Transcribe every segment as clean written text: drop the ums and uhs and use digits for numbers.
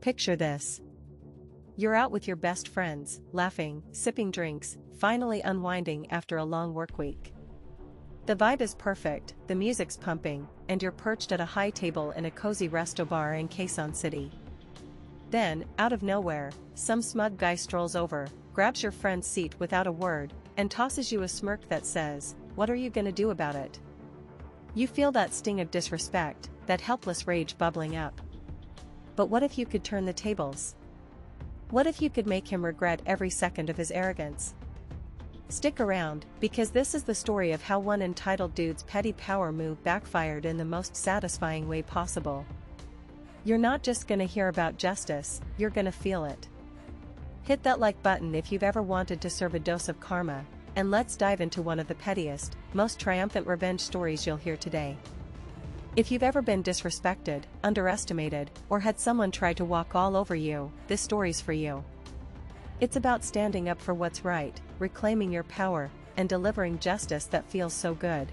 Picture this. You're out with your best friends, laughing, sipping drinks, finally unwinding after a long workweek. The vibe is perfect, the music's pumping, and you're perched at a high table in a cozy resto bar in Quezon City. Then, out of nowhere, some smug guy strolls over, grabs your friend's seat without a word, and tosses you a smirk that says, "What are you gonna do about it?" You feel that sting of disrespect, that helpless rage bubbling up. But what if you could turn the tables? What if you could make him regret every second of his arrogance? Stick around, because this is the story of how one entitled dude's petty power move backfired in the most satisfying way possible. You're not just gonna hear about justice, you're gonna feel it. Hit that like button if you've ever wanted to serve a dose of karma, and let's dive into one of the pettiest, most triumphant revenge stories you'll hear today. If you've ever been disrespected, underestimated, or had someone try to walk all over you, this story's for you. It's about standing up for what's right, reclaiming your power, and delivering justice that feels so good.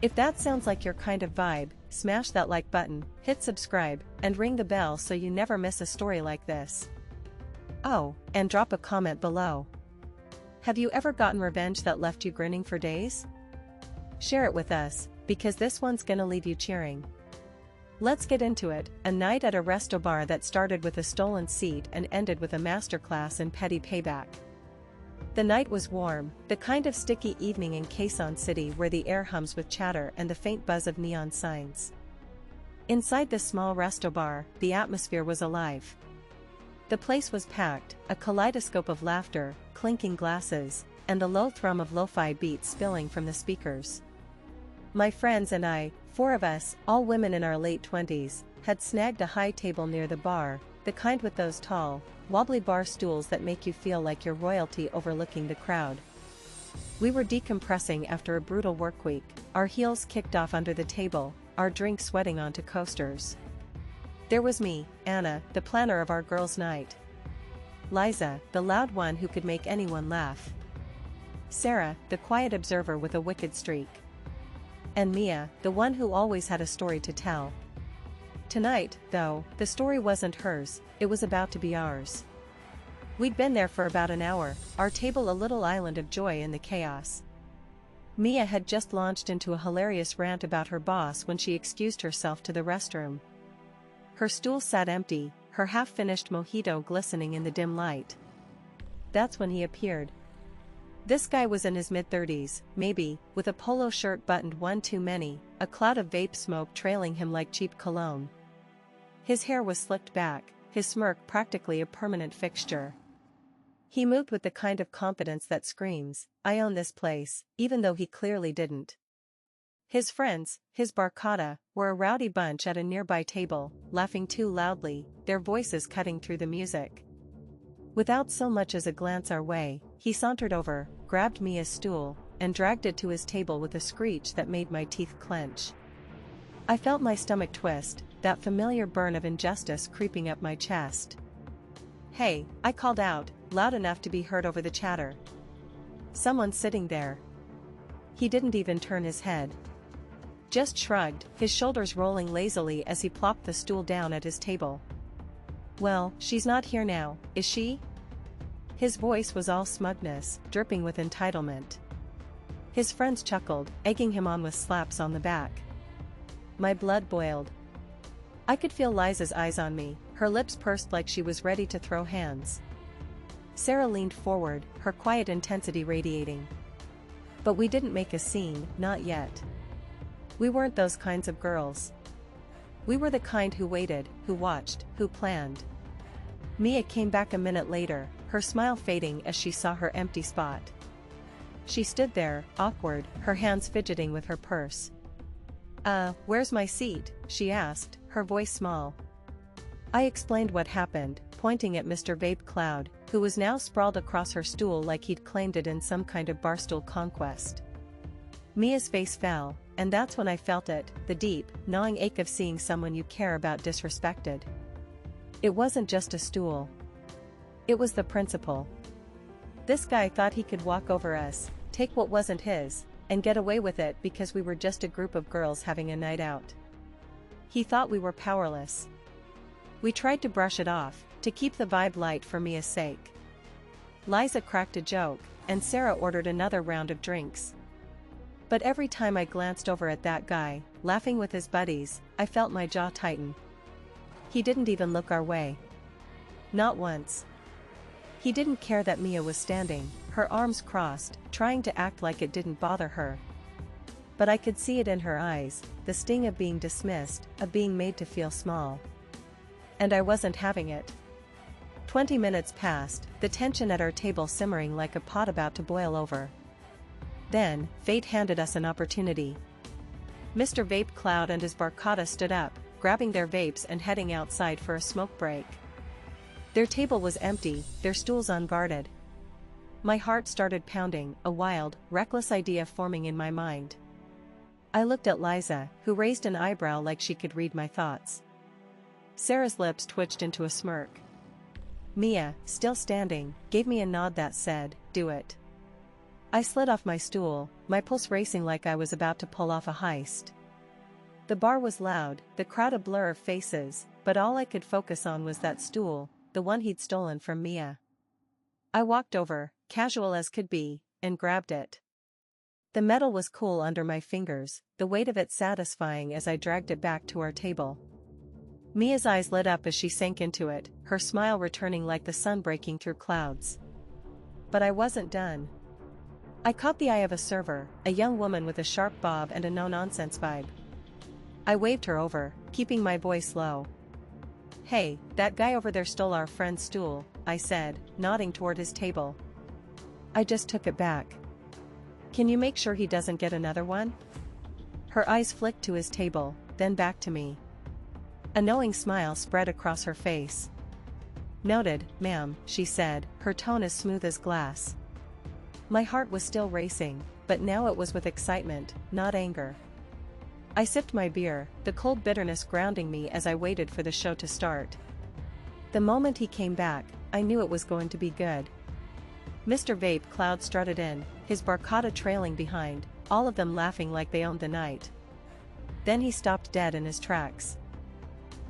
If that sounds like your kind of vibe, smash that like button, hit subscribe, and ring the bell so you never miss a story like this. Oh, and drop a comment below. Have you ever gotten revenge that left you grinning for days? Share it with us, because this one's gonna leave you cheering. Let's get into it, a night at a resto bar that started with a stolen seat and ended with a masterclass in petty payback. The night was warm, the kind of sticky evening in Quezon City where the air hums with chatter and the faint buzz of neon signs. Inside this small resto bar, the atmosphere was alive. The place was packed, a kaleidoscope of laughter, clinking glasses, and the low thrum of lo-fi beats spilling from the speakers. My friends and I, 4 of us, all women in our late 20s, had snagged a high table near the bar, the kind with those tall, wobbly bar stools that make you feel like you're royalty overlooking the crowd. We were decompressing after a brutal workweek, our heels kicked off under the table, our drinks sweating onto coasters. There was me, Anna, the planner of our girls' night. Liza, the loud one who could make anyone laugh. Sarah, the quiet observer with a wicked streak. And Mia, the one who always had a story to tell. Tonight, though, the story wasn't hers, it was about to be ours. We'd been there for about an hour, our table a little island of joy in the chaos. Mia had just launched into a hilarious rant about her boss when she excused herself to the restroom. Her stool sat empty, her half-finished mojito glistening in the dim light. That's when he appeared. This guy was in his mid-30s, maybe, with a polo shirt buttoned one too many, a cloud of vape smoke trailing him like cheap cologne. His hair was slicked back, his smirk practically a permanent fixture. He moved with the kind of confidence that screams, "I own this place," even though he clearly didn't. His friends, his barcada, were a rowdy bunch at a nearby table, laughing too loudly, their voices cutting through the music. Without so much as a glance our way, he sauntered over, grabbed Mia's stool, and dragged it to his table with a screech that made my teeth clench. I felt my stomach twist, that familiar burn of injustice creeping up my chest. "Hey," I called out, loud enough to be heard over the chatter. "Someone's sitting there." He didn't even turn his head. Just shrugged, his shoulders rolling lazily as he plopped the stool down at his table. "Well, she's not here now, is she?" His voice was all smugness, dripping with entitlement. His friends chuckled, egging him on with slaps on the back. My blood boiled. I could feel Liza's eyes on me, her lips pursed like she was ready to throw hands. Sarah leaned forward, her quiet intensity radiating. But we didn't make a scene, not yet. We weren't those kinds of girls. We were the kind who waited, who watched, who planned. Mia came back a minute later, her smile fading as she saw her empty spot. She stood there, awkward, her hands fidgeting with her purse. Where's my seat?" she asked, her voice small. I explained what happened, pointing at Mr. Vape Cloud, who was now sprawled across her stool like he'd claimed it in some kind of barstool conquest. Mia's face fell, and that's when I felt it, the deep, gnawing ache of seeing someone you care about disrespected. It wasn't just a stool. It was the principle. This guy thought he could walk over us, take what wasn't his, and get away with it because we were just a group of girls having a night out. He thought we were powerless. We tried to brush it off, to keep the vibe light for Mia's sake. Liza cracked a joke, and Sarah ordered another round of drinks. But every time I glanced over at that guy, laughing with his buddies, I felt my jaw tighten. He didn't even look our way. Not once. He didn't care that Mia was standing, her arms crossed, trying to act like it didn't bother her. But I could see it in her eyes, the sting of being dismissed, of being made to feel small. And I wasn't having it. 20 minutes passed, the tension at our table simmering like a pot about to boil over. Then, fate handed us an opportunity. Mr. Vape Cloud and his Barkada stood up, grabbing their vapes and heading outside for a smoke break. Their table was empty, their stools unguarded. My heart started pounding, a wild, reckless idea forming in my mind. I looked at Liza, who raised an eyebrow like she could read my thoughts. Sarah's lips twitched into a smirk. Mia, still standing, gave me a nod that said, "Do it." I slid off my stool, my pulse racing like I was about to pull off a heist. The bar was loud, the crowd a blur of faces, but all I could focus on was that stool, the one he'd stolen from Mia. I walked over, casual as could be, and grabbed it. The metal was cool under my fingers, the weight of it satisfying as I dragged it back to our table. Mia's eyes lit up as she sank into it, her smile returning like the sun breaking through clouds. But I wasn't done. I caught the eye of a server, a young woman with a sharp bob and a no-nonsense vibe. I waved her over, keeping my voice low. "Hey, that guy over there stole our friend's stool," I said, nodding toward his table. I just took it back. "Can you make sure he doesn't get another one?" Her eyes flicked to his table, then back to me. A knowing smile spread across her face. "Noted, ma'am," she said, her tone as smooth as glass. My heart was still racing, but now it was with excitement, not anger. I sipped my beer, the cold bitterness grounding me as I waited for the show to start. The moment he came back, I knew it was going to be good. Mr. Vape Cloud strutted in, his Barkada trailing behind, all of them laughing like they owned the night. Then he stopped dead in his tracks.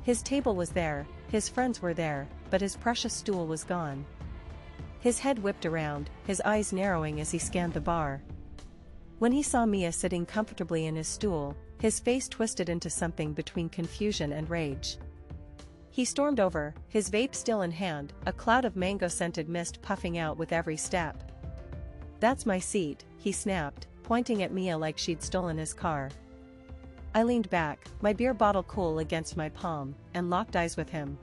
His table was there, his friends were there, but his precious stool was gone. His head whipped around, his eyes narrowing as he scanned the bar. When he saw Mia sitting comfortably in his stool, his face twisted into something between confusion and rage. He stormed over, his vape still in hand, a cloud of mango-scented mist puffing out with every step. "That's my seat," he snapped, pointing at Mia like she'd stolen his car. I leaned back, my beer bottle cool against my palm, and locked eyes with him.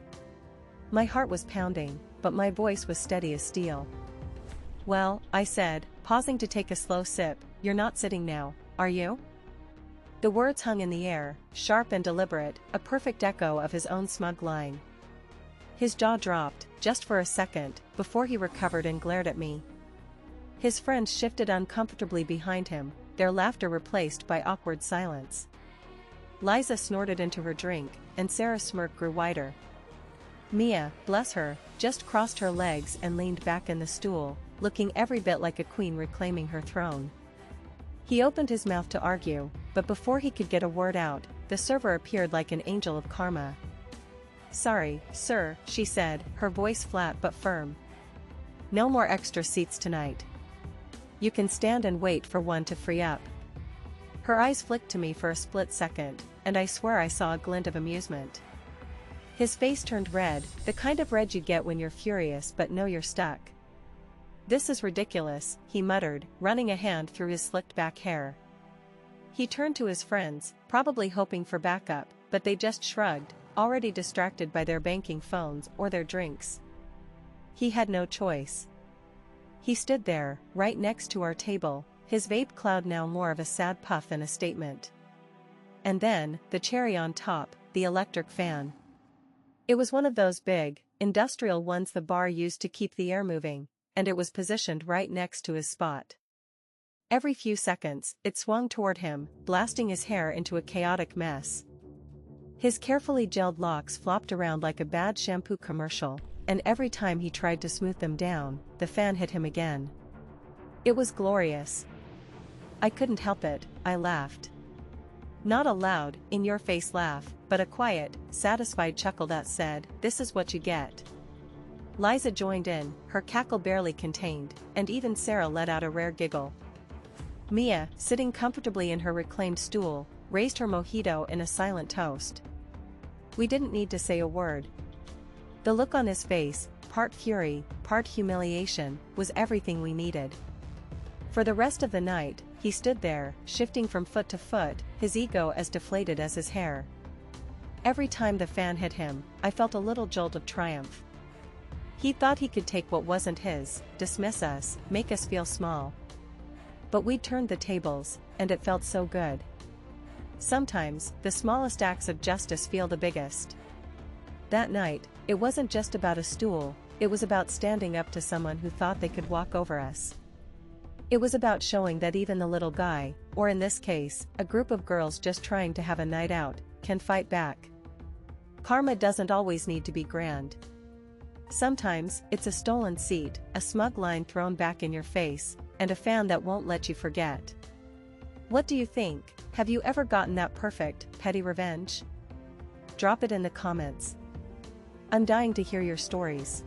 My heart was pounding, but my voice was steady as steel. "Well," I said, pausing to take a slow sip, "you're not sitting now, are you?" The words hung in the air, sharp and deliberate, a perfect echo of his own smug line. His jaw dropped, just for a second, before he recovered and glared at me. His friends shifted uncomfortably behind him, their laughter replaced by awkward silence. Liza snorted into her drink, and Sarah's smirk grew wider. Mia, bless her, just crossed her legs and leaned back in the stool, looking every bit like a queen reclaiming her throne. He opened his mouth to argue, but before he could get a word out, the server appeared like an angel of karma. "Sorry, sir," she said, her voice flat but firm. "No more extra seats tonight. You can stand and wait for one to free up." Her eyes flicked to me for a split second, and I swear I saw a glint of amusement. His face turned red, the kind of red you get when you're furious but know you're stuck. "This is ridiculous," he muttered, running a hand through his slicked back hair. He turned to his friends, probably hoping for backup, but they just shrugged, already distracted by their banking phones or their drinks. He had no choice. He stood there, right next to our table, his vape cloud now more of a sad puff than a statement. And then, the cherry on top, the electric fan. It was one of those big, industrial ones the bar used to keep the air moving, and it was positioned right next to his spot. Every few seconds, it swung toward him, blasting his hair into a chaotic mess. His carefully gelled locks flopped around like a bad shampoo commercial, and every time he tried to smooth them down, the fan hit him again. It was glorious. I couldn't help it, I laughed. Not a loud, in-your-face laugh, but a quiet, satisfied chuckle that said, "This is what you get." Liza joined in, her cackle barely contained, and even Sarah let out a rare giggle. Mia, sitting comfortably in her reclaimed stool, raised her mojito in a silent toast. We didn't need to say a word. The look on his face, part fury, part humiliation, was everything we needed. For the rest of the night, he stood there, shifting from foot to foot, his ego as deflated as his hair. Every time the fan hit him, I felt a little jolt of triumph. He thought he could take what wasn't his, dismiss us, make us feel small. But we'd turned the tables, and it felt so good. Sometimes, the smallest acts of justice feel the biggest. That night, it wasn't just about a stool, it was about standing up to someone who thought they could walk over us. It was about showing that even the little guy, or in this case, a group of girls just trying to have a night out, can fight back. Karma doesn't always need to be grand. Sometimes, it's a stolen seat, a smug line thrown back in your face, and a fan that won't let you forget. What do you think? Have you ever gotten that perfect, petty revenge? Drop it in the comments. I'm dying to hear your stories.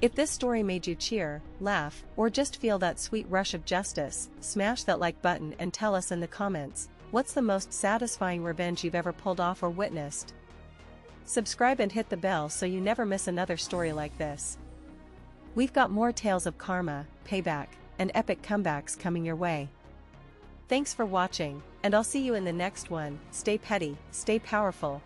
If this story made you cheer, laugh, or just feel that sweet rush of justice, smash that like button and tell us in the comments, what's the most satisfying revenge you've ever pulled off or witnessed? Subscribe and hit the bell so you never miss another story like this. We've got more tales of karma, payback, and epic comebacks coming your way. Thanks for watching, and I'll see you in the next one. Stay petty, stay powerful,